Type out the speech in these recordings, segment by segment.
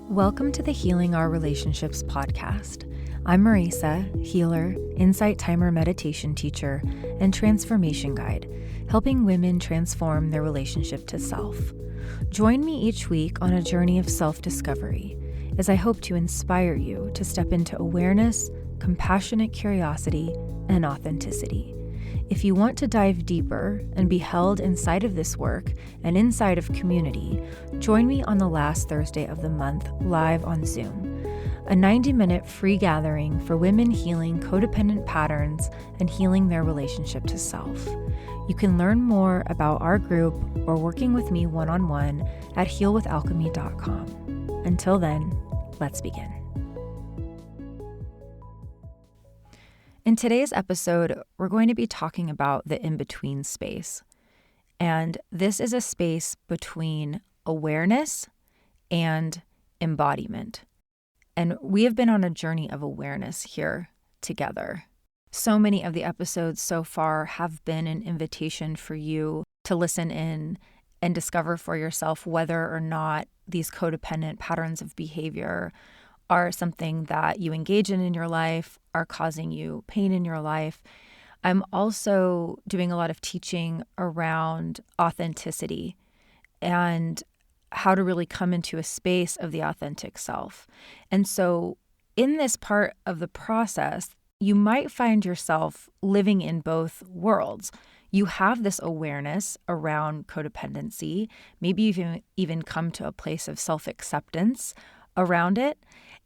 Welcome to the Healing Our Relationships podcast. I'm Marisa, healer, insight timer meditation teacher, and transformation guide, helping women transform their relationship to self. Join me each week on a journey of self-discovery as I hope to inspire you to step into awareness, compassionate curiosity, and authenticity. If you want to dive deeper and be held inside of this work and inside of community, join me on the last Thursday of the month live on Zoom, a 90-minute free gathering for women healing codependent patterns and healing their relationship to self. You can learn more about our group or working with me one-on-one at healwithalchemy.com. Until then, let's begin. In today's episode, we're going to be talking about the in-between space. And this is a space between awareness and embodiment. And we have been on a journey of awareness here together. So many of the episodes so far have been an invitation for you to listen in and discover for yourself whether or not these codependent patterns of behavior are something that you engage in your life, are causing you pain in your life. I'm also doing a lot of teaching around authenticity and how to really come into a space of the authentic self. And so in this part of the process, you might find yourself living in both worlds. You have this awareness around codependency. Maybe you've even come to a place of self-acceptance around it.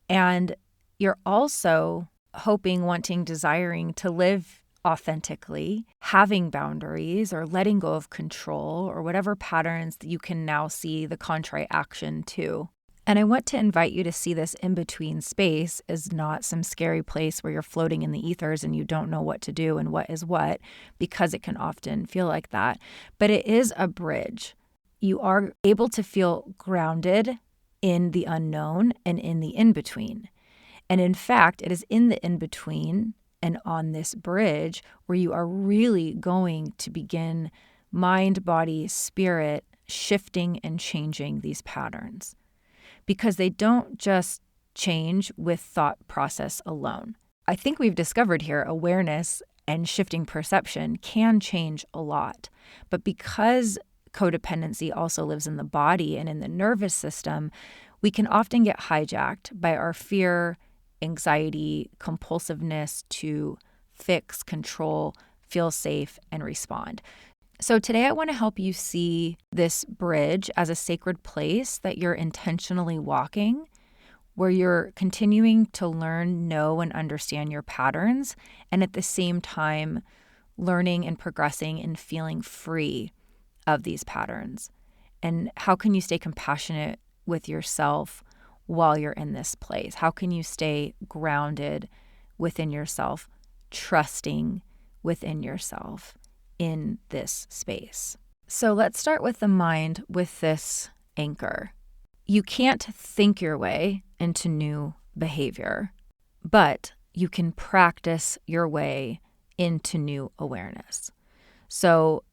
And you're also hoping, wanting, desiring to live authentically, having boundaries or letting go of control or whatever patterns that you can now see the contrary action to. And I want to invite you to see this in-between space as not some scary place where you're floating in the ethers and you don't know what to do and what is what, because it can often feel like that. But it is a bridge. You are able to feel grounded in the unknown and in the in-between. And in fact, it is in the in-between and on this bridge where you are really going to begin mind, body, spirit shifting and changing these patterns. Because they don't just change with thought process alone. I think we've discovered here awareness and shifting perception can change a lot. But because codependency also lives in the body and in the nervous system, we can often get hijacked by our fear, anxiety, compulsiveness to fix, control, feel safe, and respond. So today I want to help you see this bridge as a sacred place that you're intentionally walking, where you're continuing to learn, know, and understand your patterns, and at the same time learning and progressing and feeling free of these patterns. And how can you stay compassionate with yourself while you're in this place? How can you stay grounded within yourself, trusting within yourself in this space? So let's start with the mind with this anchor. You can't think your way into new behavior, but you can practice your way into new awareness. So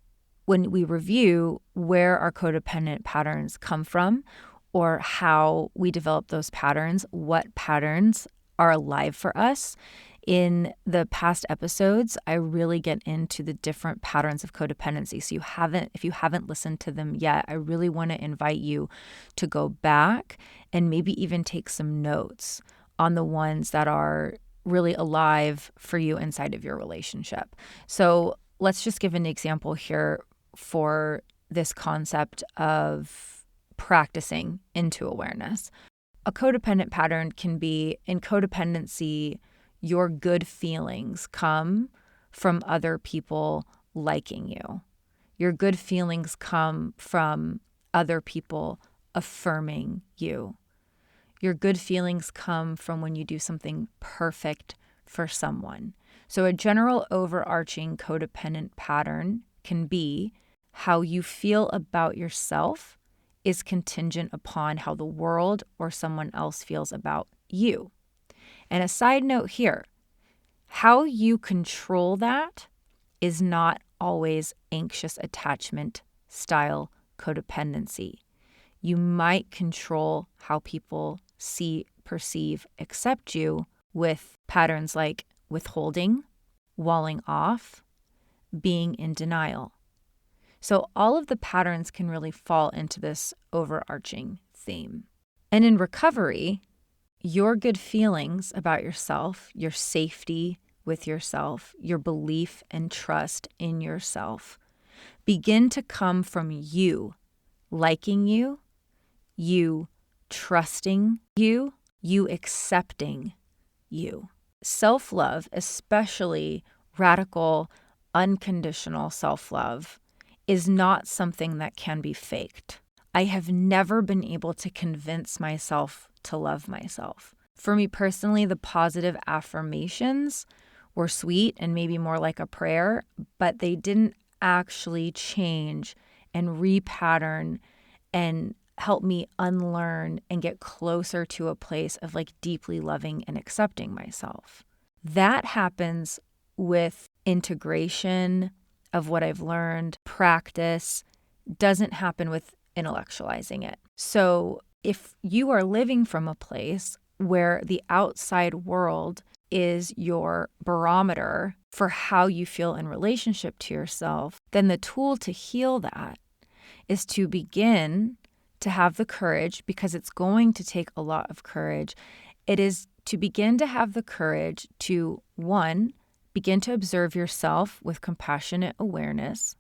when we review where our codependent patterns come from or how we develop those patterns, what patterns are alive for us, in the past episodes, I really get into the different patterns of codependency. So if you haven't listened to them yet, I really want to invite you to go back and maybe even take some notes on the ones that are really alive for you inside of your relationship. So let's just give an example here for this concept of practicing into awareness. A codependent pattern can be, in codependency, your good feelings come from other people liking you. Your good feelings come from other people affirming you. Your good feelings come from when you do something perfect for someone. So a general overarching codependent pattern can be how you feel about yourself is contingent upon how the world or someone else feels about you. And a side note here, how you control that is not always anxious attachment style codependency. You might control how people see, perceive, accept you with patterns like withholding, walling off, being in denial. So all of the patterns can really fall into this overarching theme. And in recovery, your good feelings about yourself, your safety with yourself, your belief and trust in yourself begin to come from you liking you, you trusting you, you accepting you. Self-love, especially radical, unconditional self-love, is not something that can be faked. I have never been able to convince myself to love myself. For me personally, the positive affirmations were sweet and maybe more like a prayer, but they didn't actually change and repattern and help me unlearn and get closer to a place of like deeply loving and accepting myself. That happens with integration of what I've learned, practice, doesn't happen with intellectualizing it. So if you are living from a place where the outside world is your barometer for how you feel in relationship to yourself, then the tool to heal that is to begin to have the courage, because it's going to take a lot of courage. It is to begin to have the courage to, one, begin to observe yourself with compassionate awareness,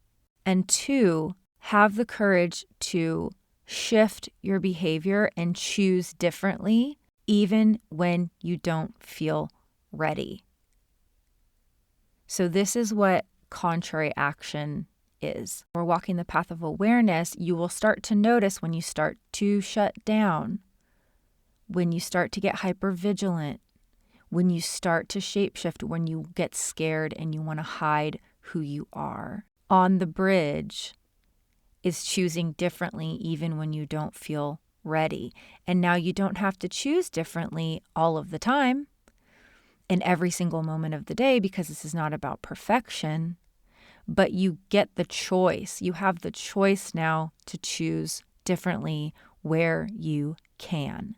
and two, have the courage to shift your behavior and choose differently, even when you don't feel ready. So this is what contrary action is. We're walking the path of awareness. You will start to notice when you start to shut down, when you start to get hypervigilant, when you start to shapeshift, when you get scared and you want to hide who you are. On the bridge is choosing differently even when you don't feel ready. And now you don't have to choose differently all of the time in every single moment of the day, because this is not about perfection, but you get the choice. You have the choice now to choose differently where you can.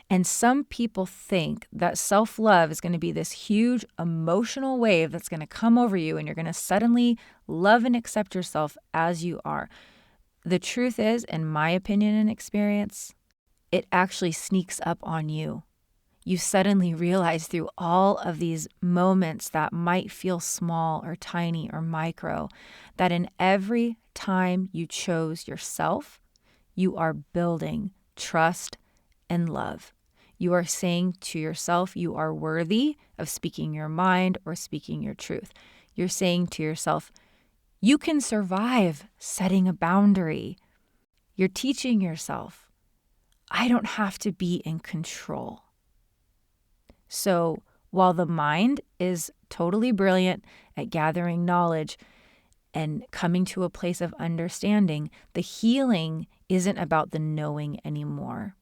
And some people think that self-love is going to be this huge emotional wave that's going to come over you and you're going to suddenly love and accept yourself as you are. The truth is, in my opinion and experience, it actually sneaks up on you. You suddenly realize through all of these moments that might feel small or tiny or micro, that in every time you chose yourself, you are building trust and love. You are saying to yourself, you are worthy of speaking your mind or speaking your truth. You're saying to yourself, you can survive setting a boundary. You're teaching yourself, I don't have to be in control. So while the mind is totally brilliant at gathering knowledge and coming to a place of understanding, the healing isn't about the knowing anymore.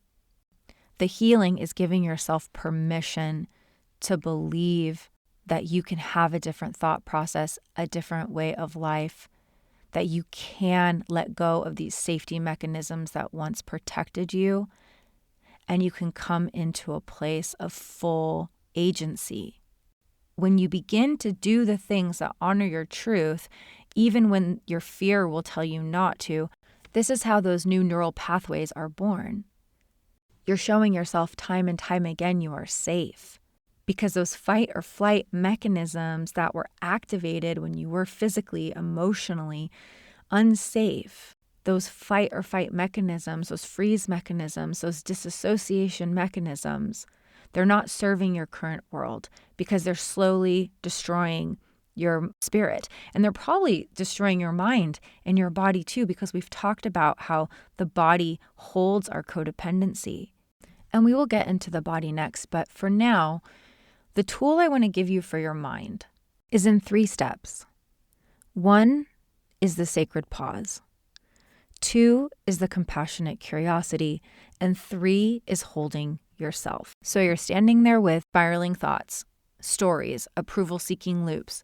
The healing is giving yourself permission to believe that you can have a different thought process, a different way of life, that you can let go of these safety mechanisms that once protected you, and you can come into a place of full agency. When you begin to do the things that honor your truth, even when your fear will tell you not to, this is how those new neural pathways are born. You're showing yourself time and time again you are safe, because those fight or flight mechanisms that were activated when you were physically, emotionally unsafe, those fight or fight mechanisms, those freeze mechanisms, those disassociation mechanisms, they're not serving your current world because they're slowly destroying your spirit. And they're probably destroying your mind and your body too, because we've talked about how the body holds our codependency. And we will get into the body next. But for now, the tool I want to give you for your mind is in 3 steps. 1 is the sacred pause. 2 is the compassionate curiosity. And 3 is holding yourself. So you're standing there with spiraling thoughts, stories, approval-seeking loops.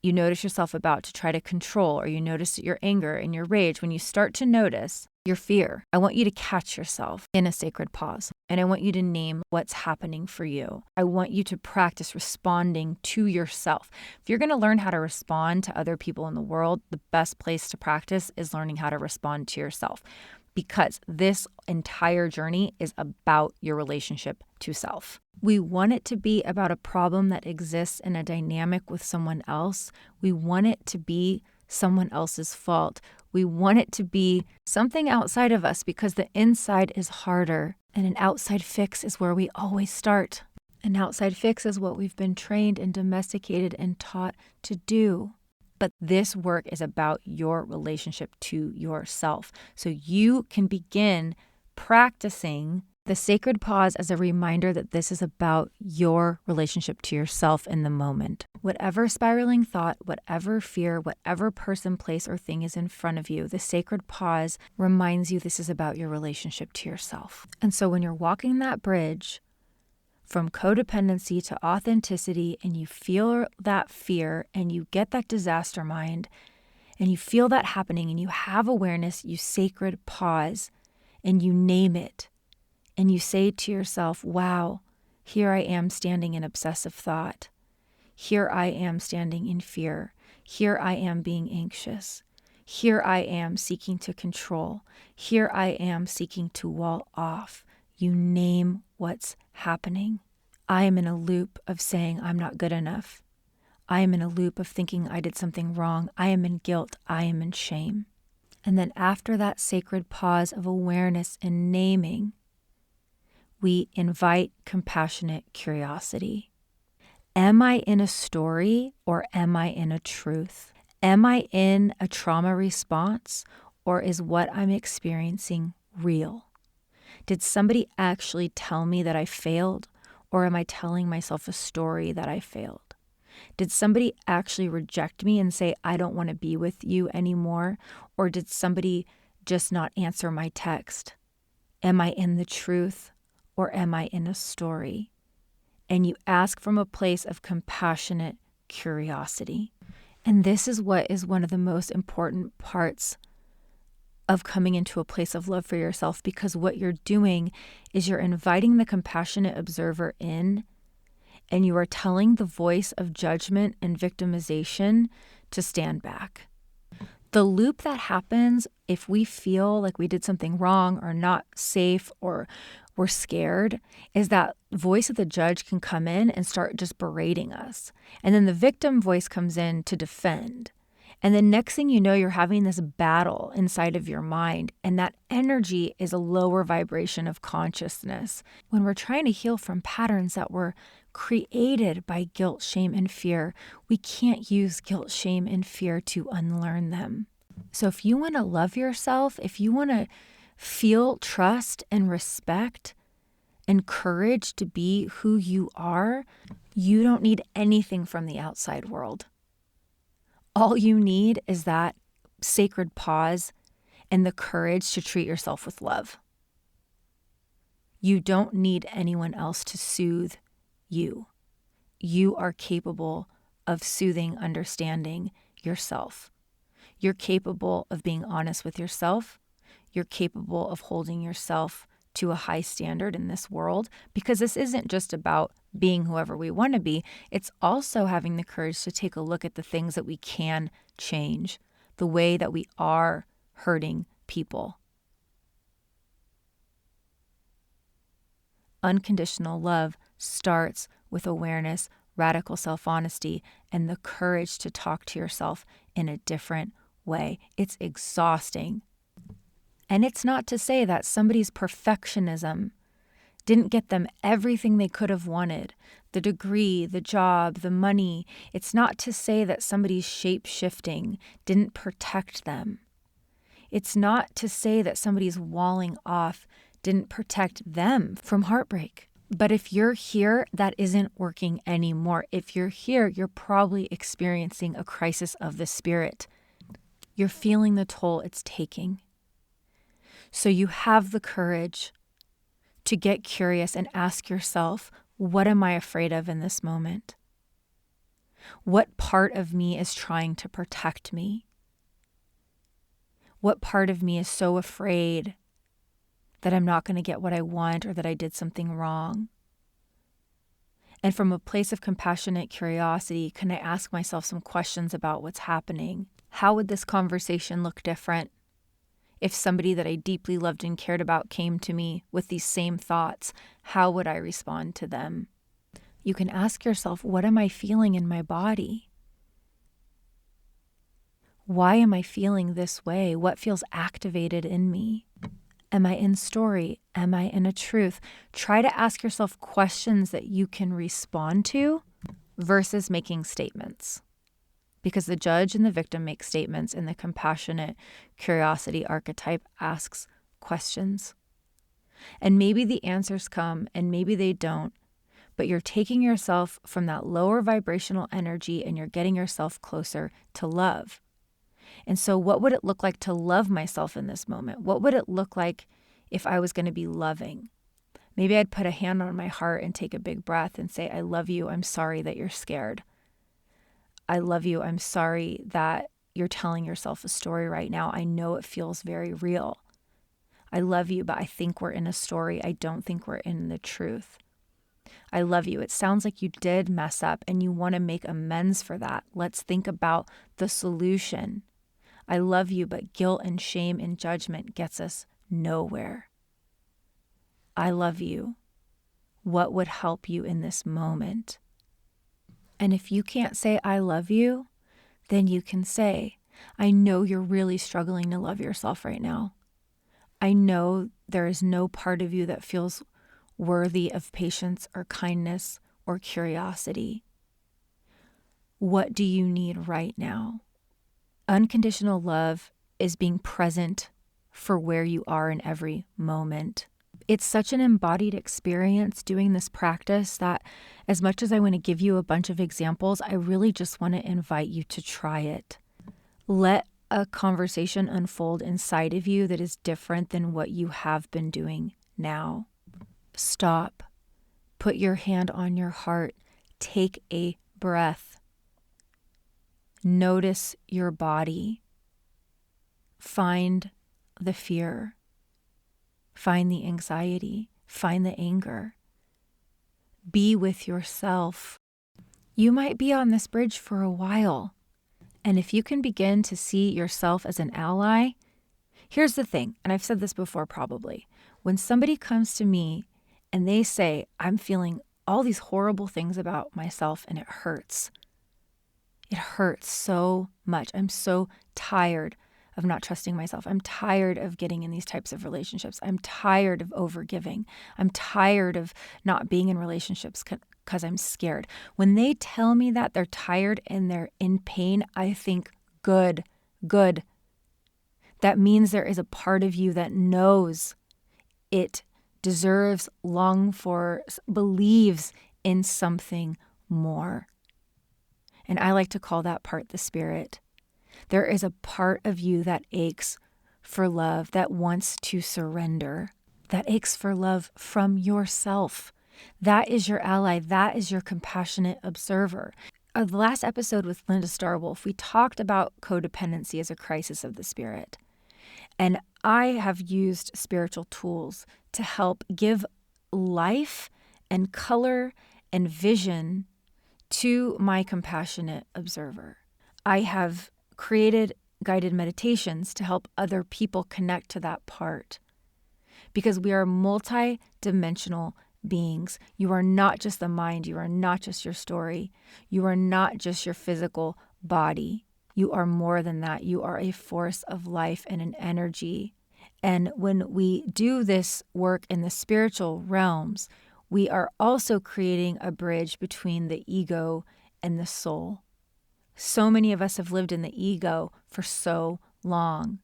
You notice yourself about to try to control, or you notice your anger and your rage. When you start to notice, your fear. I want you to catch yourself in a sacred pause, and I want you to name what's happening for you. I want you to practice responding to yourself. If you're going to learn how to respond to other people in the world, the best place to practice is learning how to respond to yourself, because this entire journey is about your relationship to self. We want it to be about a problem that exists in a dynamic with someone else. We want it to be someone else's fault. We want it to be something outside of us because the inside is harder, and an outside fix is where we always start. An outside fix is what we've been trained and domesticated and taught to do. But this work is about your relationship to yourself. So you can begin practicing the sacred pause as a reminder that this is about your relationship to yourself in the moment. Whatever spiraling thought, whatever fear, whatever person, place, or thing is in front of you, the sacred pause reminds you this is about your relationship to yourself. And so when you're walking that bridge from codependency to authenticity, and you feel that fear and you get that disaster mind and you feel that happening and you have awareness, you sacred pause and you name it. And you say to yourself, wow, here I am standing in obsessive thought. Here I am standing in fear. Here I am being anxious. Here I am seeking to control. Here I am seeking to wall off. You name what's happening. I am in a loop of saying I'm not good enough. I am in a loop of thinking I did something wrong. I am in guilt. I am in shame. And then after that sacred pause of awareness and naming, we invite compassionate curiosity. Am I in a story or am I in a truth? Am I in a trauma response or is what I'm experiencing real? Did somebody actually tell me that I failed, or am I telling myself a story that I failed? Did somebody actually reject me and say, I don't want to be with you anymore? Or did somebody just not answer my text? Am I in the truth? Or am I in a story? And you ask from a place of compassionate curiosity. And this is what is one of the most important parts of coming into a place of love for yourself, because what you're doing is you're inviting the compassionate observer in, and you are telling the voice of judgment and victimization to stand back. The loop that happens if we feel like we did something wrong or not safe or we're scared is that voice of the judge can come in and start just berating us. And then the victim voice comes in to defend. And the next thing you know, you're having this battle inside of your mind. And that energy is a lower vibration of consciousness. When we're trying to heal from patterns that were created by guilt, shame, and fear, we can't use guilt, shame, and fear to unlearn them. So if you want to love yourself, if you want to feel trust and respect and courage to be who you are, you don't need anything from the outside world. All you need is that sacred pause and the courage to treat yourself with love. You don't need anyone else to soothe you. You are capable of soothing, understanding yourself. You're capable of being honest with yourself. You're capable of holding yourself to a high standard in this world, because this isn't just about being whoever we want to be. It's also having the courage to take a look at the things that we can change, the way that we are hurting people. Unconditional love starts with awareness, radical self-honesty, and the courage to talk to yourself in a different way. It's exhausting. And it's not to say that somebody's perfectionism didn't get them everything they could have wanted, the degree, the job, the money. It's not to say that somebody's shape-shifting didn't protect them. It's not to say that somebody's walling off didn't protect them from heartbreak. But if you're here, that isn't working anymore. If you're here, you're probably experiencing a crisis of the spirit. You're feeling the toll it's taking. So you have the courage to get curious and ask yourself, what am I afraid of in this moment? What part of me is trying to protect me? What part of me is so afraid that I'm not going to get what I want or that I did something wrong? And from a place of compassionate curiosity, can I ask myself some questions about what's happening? How would this conversation look different if somebody that I deeply loved and cared about came to me with these same thoughts? How would I respond to them? You can ask yourself, what am I feeling in my body? Why am I feeling this way? What feels activated in me? Am I in story? Am I in a truth? Try to ask yourself questions that you can respond to versus making statements. Because the judge and the victim make statements, and the compassionate curiosity archetype asks questions. And maybe the answers come and maybe they don't, but you're taking yourself from that lower vibrational energy and you're getting yourself closer to love. And so what would it look like to love myself in this moment? What would it look like if I was going to be loving? Maybe I'd put a hand on my heart and take a big breath and say, I love you. I'm sorry that you're scared. I love you. I'm sorry that you're telling yourself a story right now. I know it feels very real. I love you, but I think we're in a story. I don't think we're in the truth. I love you. It sounds like you did mess up and you want to make amends for that. Let's think about the solution. I love you, but guilt and shame and judgment gets us nowhere. I love you. What would help you in this moment? And if you can't say I love you, then you can say, I know you're really struggling to love yourself right now. I know there is no part of you that feels worthy of patience or kindness or curiosity. What do you need right now? Unconditional love is being present for where you are in every moment. It's such an embodied experience doing this practice that as much as I want to give you a bunch of examples, I really just want to invite you to try it. Let a conversation unfold inside of you that is different than what you have been doing now. Stop. Put your hand on your heart. Take a breath. Notice your body. Find the fear. Find the anxiety. Find the anger. Be with yourself. You might be on this bridge for a while. And if you can begin to see yourself as an ally, here's the thing, and I've said this before probably. When somebody comes to me and they say, I'm feeling all these horrible things about myself and it hurts. It hurts so much. I'm so tired of not trusting myself. I'm tired of getting in these types of relationships. I'm tired of overgiving. I'm tired of not being in relationships because I'm scared. When they tell me that they're tired and they're in pain, I think, good. That means there is a part of you that knows it deserves, longs for, believes in something more. And I like to call that part the spirit. There is a part of you that aches for love, that wants to surrender, that aches for love from yourself. That is your ally. That is your compassionate observer. The last episode with Linda Starwolf, we talked about codependency as a crisis of the spirit. And I have used spiritual tools to help give life and color and vision to my compassionate observer. I have created guided meditations to help other people connect to that part. Because we are multi-dimensional beings. You are not just the mind. You are not just your story. You are not just your physical body. You are more than that. You are a force of life and an energy. And when we do this work in the spiritual realms, we are also creating a bridge between the ego and the soul. So many of us have lived in the ego for so long.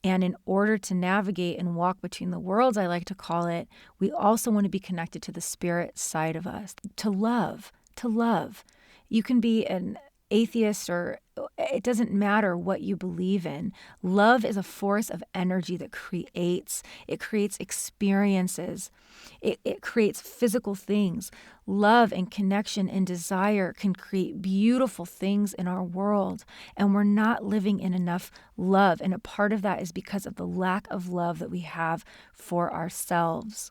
And in order to navigate and walk between the worlds, I like to call it, we also want to be connected to the spirit side of us, to love. You can be atheist, or it doesn't matter what you believe in. Love is a force of energy that creates experiences. It creates physical things. Love and connection and desire can create beautiful things in our world. And we're not living in enough love. And a part of that is because of the lack of love that we have for ourselves.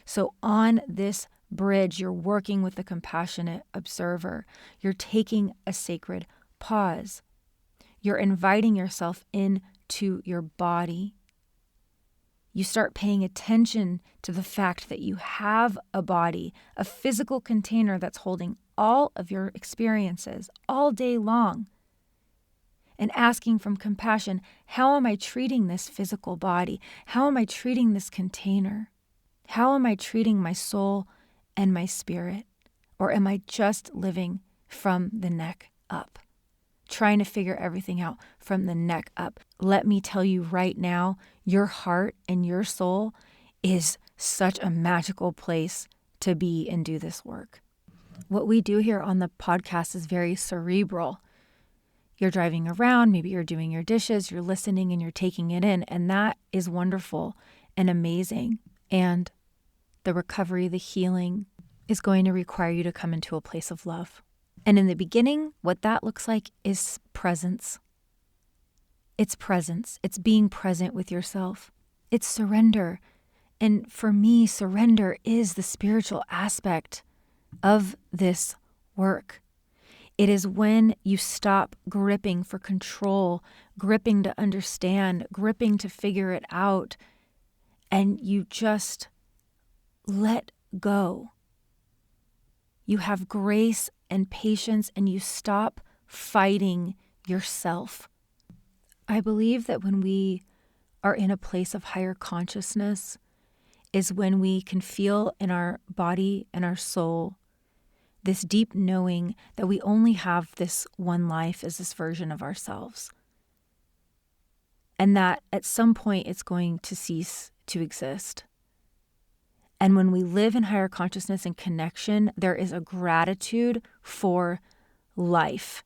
So on this bridge, you're working with the compassionate observer. You're taking a sacred pause. You're inviting yourself into your body. You start paying attention to the fact that you have a body, a physical container that's holding all of your experiences all day long. And asking from compassion, how am I treating this physical body? How am I treating this container? How am I treating my soul and my spirit? Or am I just living from the neck up, trying to figure everything out from the neck up? Let me tell you right now, your heart and your soul is such a magical place to be and do this work. What we do here on the podcast is very cerebral. You're driving around, maybe you're doing your dishes, you're listening and you're taking it in, and that is wonderful and amazing. And the recovery, the healing is going to require you to come into a place of love. And in the beginning, what that looks like is presence. It's presence. It's being present with yourself. It's surrender. And for me, surrender is the spiritual aspect of this work. It is when you stop gripping for control, gripping to understand, gripping to figure it out, and you just let go. You have grace and patience, and you stop fighting yourself. I believe that when we are in a place of higher consciousness is when we can feel in our body and our soul this deep knowing that we only have this one life as this version of ourselves. And that at some point it's going to cease to exist. And when we live in higher consciousness and connection, there is a gratitude for life.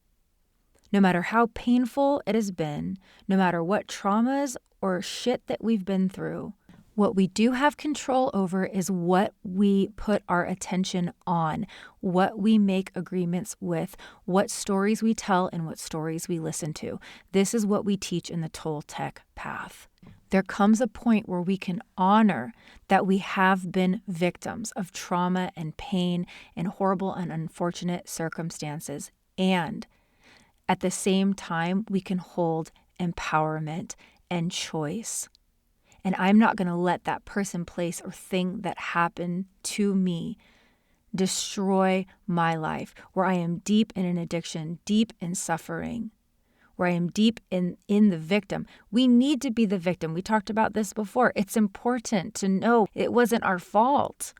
No matter how painful it has been, no matter what traumas or shit that we've been through, what we do have control over is what we put our attention on, what we make agreements with, what stories we tell, and what stories we listen to. This is what we teach in the Toltec path. There comes a point where we can honor that we have been victims of trauma and pain and horrible and unfortunate circumstances. And at the same time, we can hold empowerment and choice. And I'm not going to let that person, place, or thing that happened to me destroy my life, where I am deep in an addiction, deep in suffering, where I am deep in the victim. We need to be the victim. We talked about this before. It's important to know it wasn't our fault.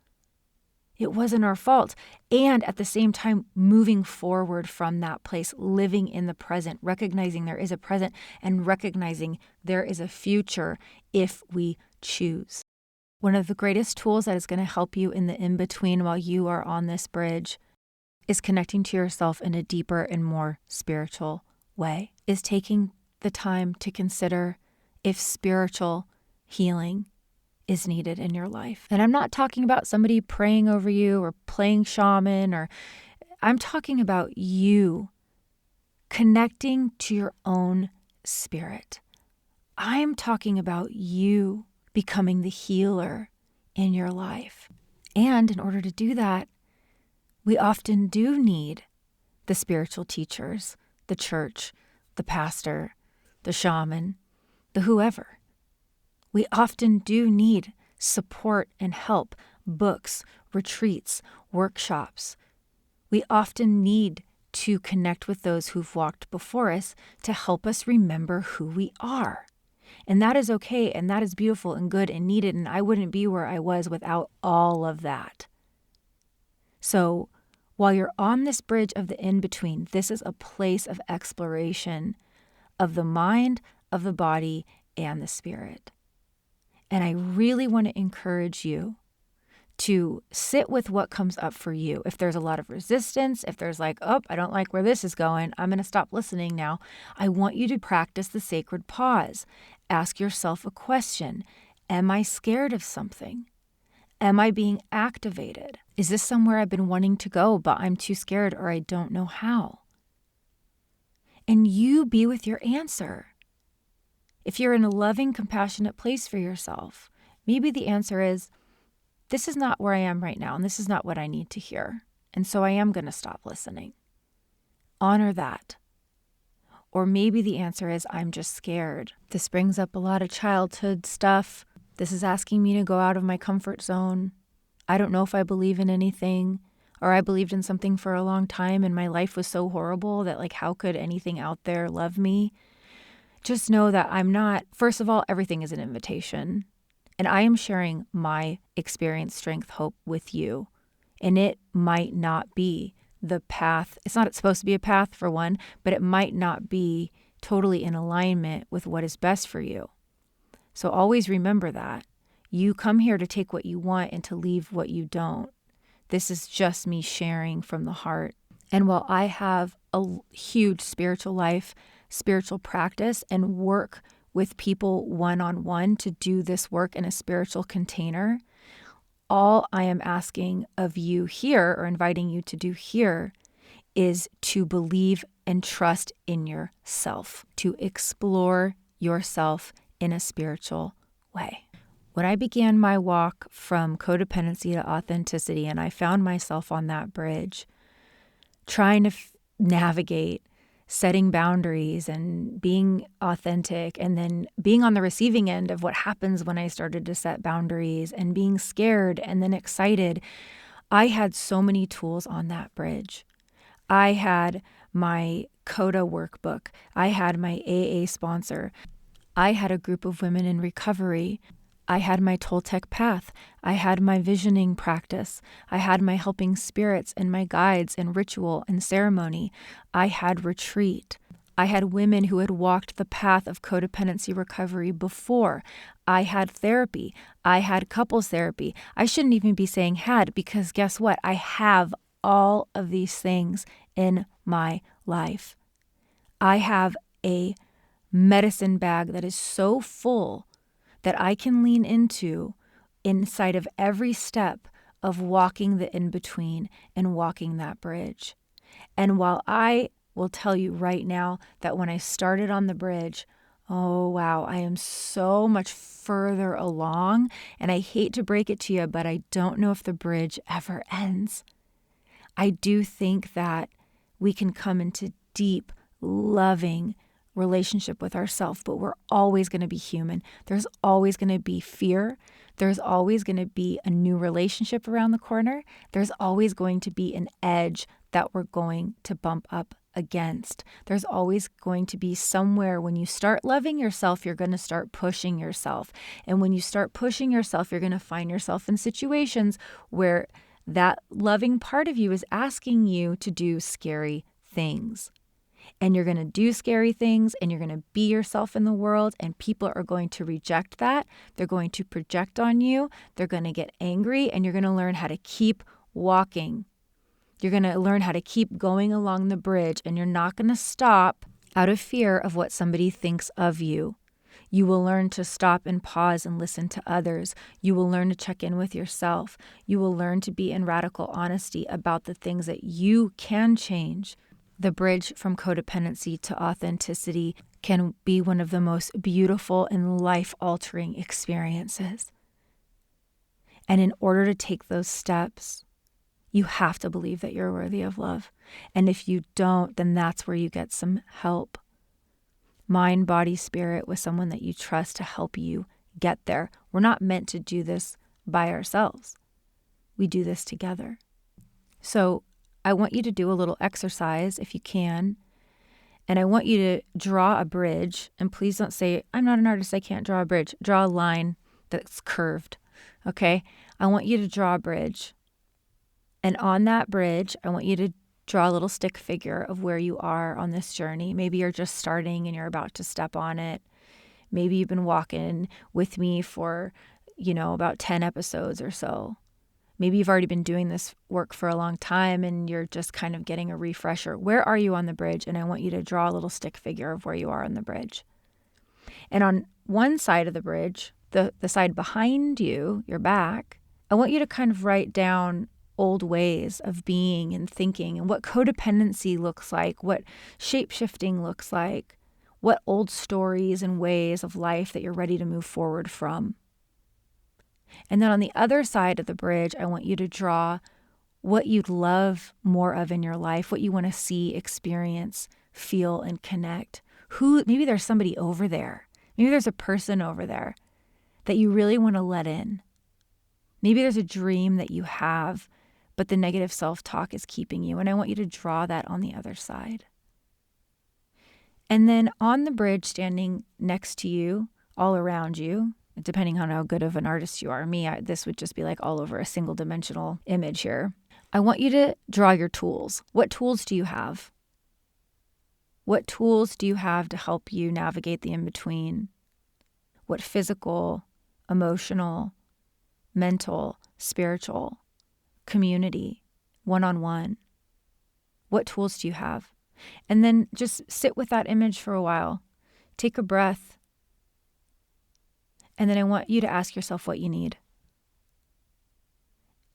It wasn't our fault. And at the same time, moving forward from that place, living in the present, recognizing there is a present and recognizing there is a future if we choose. One of the greatest tools that is going to help you in the in-between while you are on this bridge is connecting to yourself in a deeper and more spiritual way, is taking the time to consider if spiritual healing is needed in your life. And I'm not talking about somebody praying over you or playing shaman, or I'm talking about you connecting to your own spirit. I'm talking about you becoming the healer in your life. And in order to do that, we often do need the spiritual teachers, the church, the pastor, the shaman, the whoever. We often do need support and help, books, retreats, workshops. We often need to connect with those who've walked before us to help us remember who we are. And that is okay, and that is beautiful and good and needed, and I wouldn't be where I was without all of that. So while you're on this bridge of the in-between, this is a place of exploration of the mind, of the body, and the spirit. And I really want to encourage you to sit with what comes up for you. If there's a lot of resistance, if there's like, oh, I don't like where this is going, I'm going to stop listening now. I want you to practice the sacred pause. Ask yourself a question. Am I scared of something? Am I being activated? Is this somewhere I've been wanting to go, but I'm too scared or I don't know how? And you be with your answer. If you're in a loving, compassionate place for yourself, maybe the answer is, this is not where I am right now, and this is not what I need to hear. And so I am going to stop listening. Honor that. Or maybe the answer is, I'm just scared. This brings up a lot of childhood stuff. This is asking me to go out of my comfort zone. I don't know if I believe in anything, or I believed in something for a long time and my life was so horrible that like, how could anything out there love me? Just know that I'm not, first of all, everything is an invitation. And I am sharing my experience, strength, hope with you. And it might not be the path. It's not supposed to be a path for one, but it might not be totally in alignment with what is best for you. So always remember that. You come here to take what you want and to leave what you don't. This is just me sharing from the heart. And while I have a huge spiritual life, spiritual practice, and work with people one-on-one to do this work in a spiritual container, all I am asking of you here, or inviting you to do here, is to believe and trust in yourself, to explore yourself in a spiritual way. When I began my walk from codependency to authenticity, and I found myself on that bridge, trying to navigate setting boundaries and being authentic, and then being on the receiving end of what happens when I started to set boundaries, and being scared and then excited, I had so many tools on that bridge. I had my CODA workbook. I had my AA sponsor. I had a group of women in recovery. I had my Toltec path. I had my visioning practice. I had my helping spirits and my guides and ritual and ceremony. I had retreat. I had women who had walked the path of codependency recovery before. I had therapy. I had couples therapy. I shouldn't even be saying had, because guess what? I have all of these things in my life. I have a medicine bag that is so full that I can lean into inside of every step of walking the in-between and walking that bridge. And while I will tell you right now that when I started on the bridge, oh wow, I am so much further along, and I hate to break it to you, but I don't know if the bridge ever ends. I do think that we can come into deep, loving relationship with ourselves, but we're always going to be human. There's always going to be fear. There's always going to be a new relationship around the corner. There's always going to be an edge that we're going to bump up against. There's always going to be somewhere when you start loving yourself, you're going to start pushing yourself. And when you start pushing yourself, you're going to find yourself in situations where that loving part of you is asking you to do scary things. And you're going to do scary things, and you're going to be yourself in the world, and people are going to reject that. They're going to project on you. They're going to get angry, and you're going to learn how to keep walking. You're going to learn how to keep going along the bridge, and you're not going to stop out of fear of what somebody thinks of you. You will learn to stop and pause and listen to others. You will learn to check in with yourself. You will learn to be in radical honesty about the things that you can change. The bridge from codependency to authenticity can be one of the most beautiful and life-altering experiences. And in order to take those steps, you have to believe that you're worthy of love. And if you don't, then that's where you get some help. Mind, body, spirit, with someone that you trust to help you get there. We're not meant to do this by ourselves. We do this together. So I want you to do a little exercise if you can. And I want you to draw a bridge. And please don't say, I'm not an artist, I can't draw a bridge. Draw a line that's curved. Okay? I want you to draw a bridge. And on that bridge, I want you to draw a little stick figure of where you are on this journey. Maybe you're just starting and you're about to step on it. Maybe you've been walking with me for, about 10 episodes or so. Maybe you've already been doing this work for a long time and you're just kind of getting a refresher. Where are you on the bridge? And I want you to draw a little stick figure of where you are on the bridge. And on one side of the bridge, the side behind you, your back, I want you to kind of write down old ways of being and thinking and what codependency looks like, what shape-shifting looks like, what old stories and ways of life that you're ready to move forward from. And then on the other side of the bridge, I want you to draw what you'd love more of in your life, what you want to see, experience, feel, and connect. Maybe there's somebody over there. Maybe there's a person over there that you really want to let in. Maybe there's a dream that you have, but the negative self-talk is keeping you. And I want you to draw that on the other side. And then on the bridge, standing next to you, all around you, depending on how good of an artist you are. This would just be like all over a single dimensional image here. I want you to draw your tools. What tools do you have? What tools do you have to help you navigate the in-between? What physical, emotional, mental, spiritual, community, one-on-one? What tools do you have? And then just sit with that image for a while. Take a breath. And then I want you to ask yourself what you need.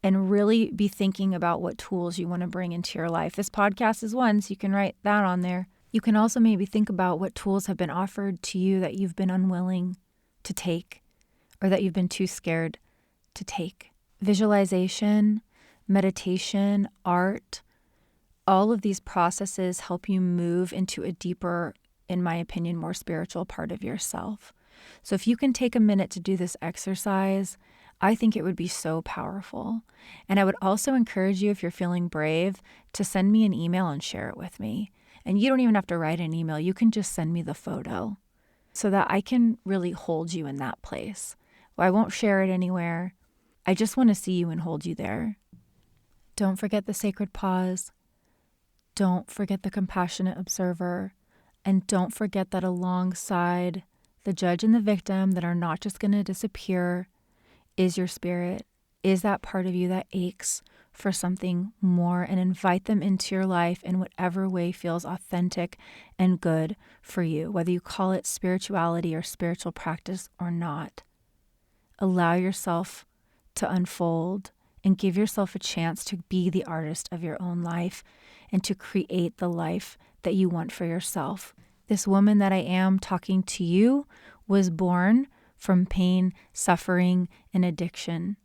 And really be thinking about what tools you want to bring into your life. This podcast is one, so you can write that on there. You can also maybe think about what tools have been offered to you that you've been unwilling to take or that you've been too scared to take. Visualization, meditation, art, all of these processes help you move into a deeper, in my opinion, more spiritual part of yourself. So if you can take a minute to do this exercise, I think it would be so powerful. And I would also encourage you, if you're feeling brave, to send me an email and share it with me. And you don't even have to write an email. You can just send me the photo so that I can really hold you in that place. Well, I won't share it anywhere. I just want to see you and hold you there. Don't forget the sacred pause. Don't forget the compassionate observer. And don't forget that alongside the judge and the victim that are not just going to disappear is your spirit, is that part of you that aches for something more, and invite them into your life in whatever way feels authentic and good for you, whether you call it spirituality or spiritual practice or not. Allow yourself to unfold and give yourself a chance to be the artist of your own life and to create the life that you want for yourself. This woman that I am talking to you was born from pain, suffering, and addiction.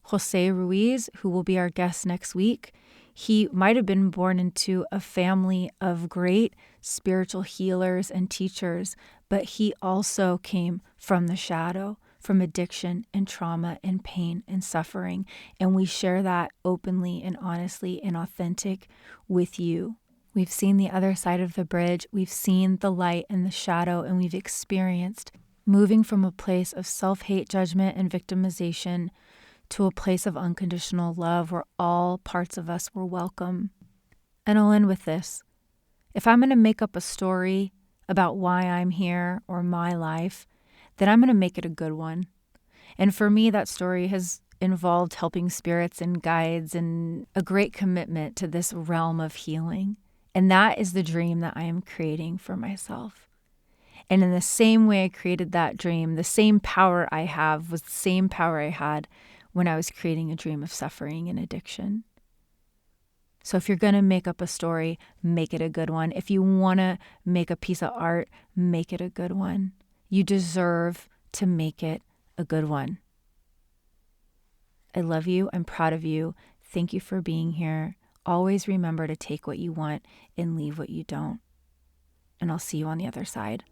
Jose Ruiz, who will be our guest next week, he might have been born into a family of great spiritual healers and teachers, but he also came from the shadow, from addiction and trauma and pain and suffering. And we share that openly and honestly and authentic with you. We've seen the other side of the bridge. We've seen the light and the shadow, and we've experienced moving from a place of self-hate, judgment, and victimization to a place of unconditional love where all parts of us were welcome. And I'll end with this. If I'm going to make up a story about why I'm here or my life, then I'm going to make it a good one. And for me, that story has involved helping spirits and guides and a great commitment to this realm of healing. And that is the dream that I am creating for myself. And in the same way I created that dream, the same power I have was the same power I had when I was creating a dream of suffering and addiction. So if you're going to make up a story, make it a good one. If you want to make a piece of art, make it a good one. You deserve to make it a good one. I love you. I'm proud of you. Thank you for being here. Always remember to take what you want and leave what you don't. And I'll see you on the other side.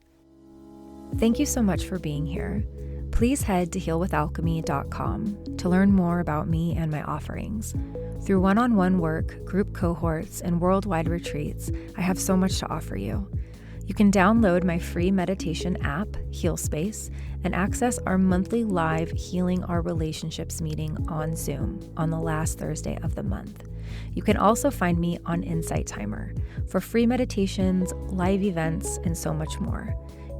Thank you so much for being here. Please head to healwithalchemy.com to learn more about me and my offerings. Through one-on-one work, group cohorts, and worldwide retreats, I have so much to offer you. You can download my free meditation app, HealSpace, and access our monthly live Healing Our Relationships meeting on Zoom on the last Thursday of the month. You can also find me on Insight Timer for free meditations, live events, and so much more.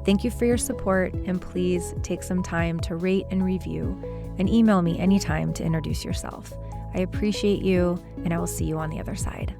Thank you for your support, and please take some time to rate and review and email me anytime to introduce yourself. I appreciate you, and I will see you on the other side.